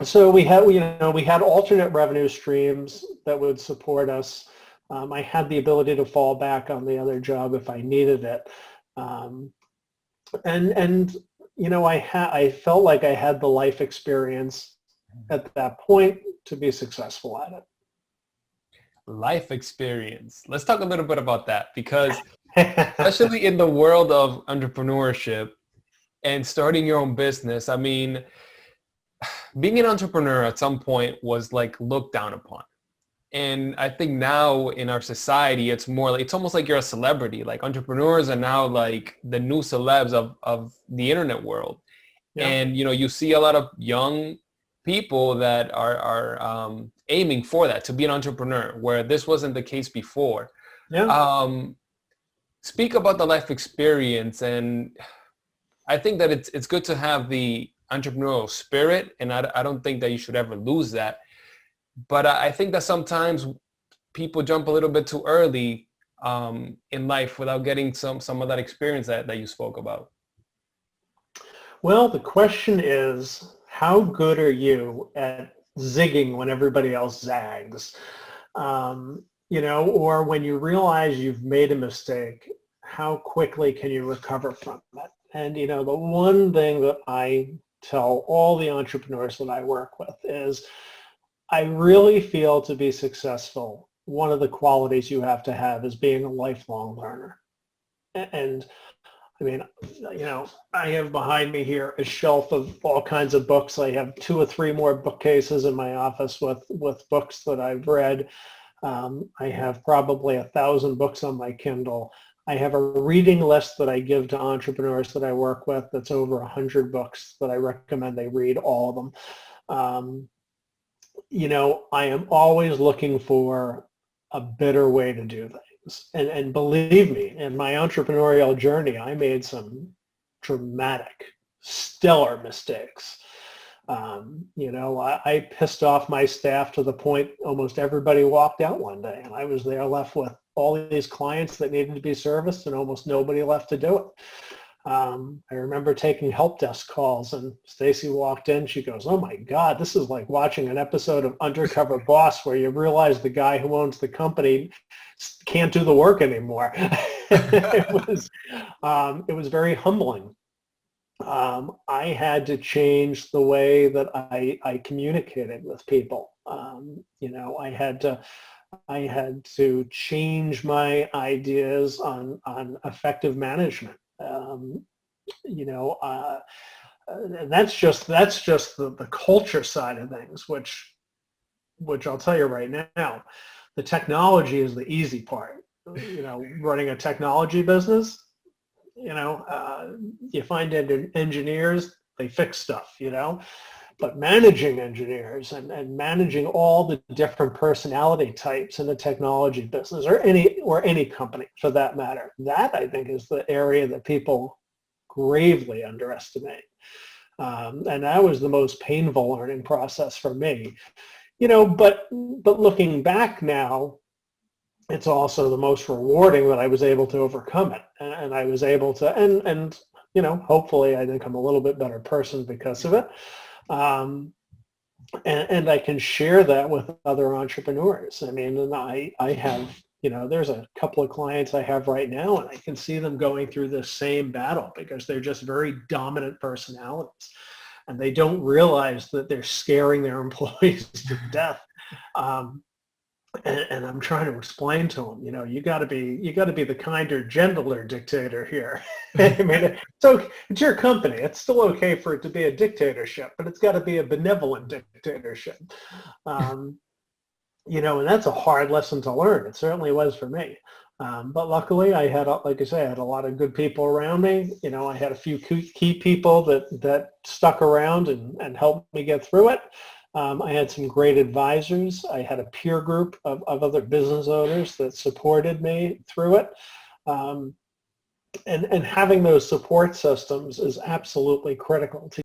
So we had alternate revenue streams that would support us. I had the ability to fall back on the other job if I needed it. Um, and I felt like I had the life experience at that point to be successful at Life experience. Let's talk a little bit about that, because it. especially in the world of entrepreneurship and starting your own business, I mean, being an entrepreneur at some point was like looked down upon. And I think now in our society, it's more like, it's almost like you're a celebrity. Like entrepreneurs are now like the new celebs of the internet world. Yeah, And, you see a lot of young people that are aiming for that, to be an entrepreneur, where this wasn't the case before. yeah. Um, Speak about the life experience. And I think that it's good to have the entrepreneurial spirit. And I don't think that you should ever lose that. But I think that sometimes people jump a little bit too early in life without getting some of that experience that you spoke about. Well, the question is, how good are you at zigging when everybody else zags? Or when you realize you've made a mistake, how quickly can you recover from it? And, the one thing that I tell all the entrepreneurs that I work with is, I really feel to be successful, one of the qualities you have to have is being a lifelong learner. And I mean, I have behind me here a shelf of all kinds of books. I have 2 or 3 more bookcases in my office with books that I've read. I have probably 1,000 books on my Kindle. I have a reading list that I give to entrepreneurs that I work with that's over 100 books that I recommend they read, all of them. I am always looking for a better way to do things. And believe me, in my entrepreneurial journey, I made some dramatic, stellar mistakes. I pissed off my staff to the point almost everybody walked out one day, and I was there left with all these clients that needed to be serviced and almost nobody left to do it. I remember taking help desk calls, and Stacy walked in. She goes, "Oh my God, this is like watching an episode of Undercover Boss where you realize the guy who owns the company can't do the work anymore." It was very humbling. I had to change the way that I communicated with people. I had to change my ideas on effective management. That's just the culture side of things, which I'll tell you right now, the technology is the easy part. Running a technology business, you find engineers, they fix stuff, but managing engineers and managing all the different personality types in the technology business, or any company for that matter, that I think is the area that people gravely underestimate. And that was the most painful learning process for me. But looking back now, it's also the most rewarding that I was able to overcome it. And I was able to, and hopefully I think I'm a little bit better person because of it. And I can share that with other entrepreneurs. I mean, and I have, there's a couple of clients I have right now, and I can see them going through this same battle because they're just very dominant personalities, and they don't realize that they're scaring their employees to death. And I'm trying to explain to them, you got to be the kinder, gentler dictator here. I mean, so it's your company. It's still okay for it to be a dictatorship, but it's got to be a benevolent dictatorship. And that's a hard lesson to learn. It certainly was for me. But luckily, I had, like I say, I had a lot of good people around me. I had a few key people that stuck around and helped me get through it. I had some great advisors. I had a peer group of other business owners that supported me through it. And having those support systems is absolutely critical to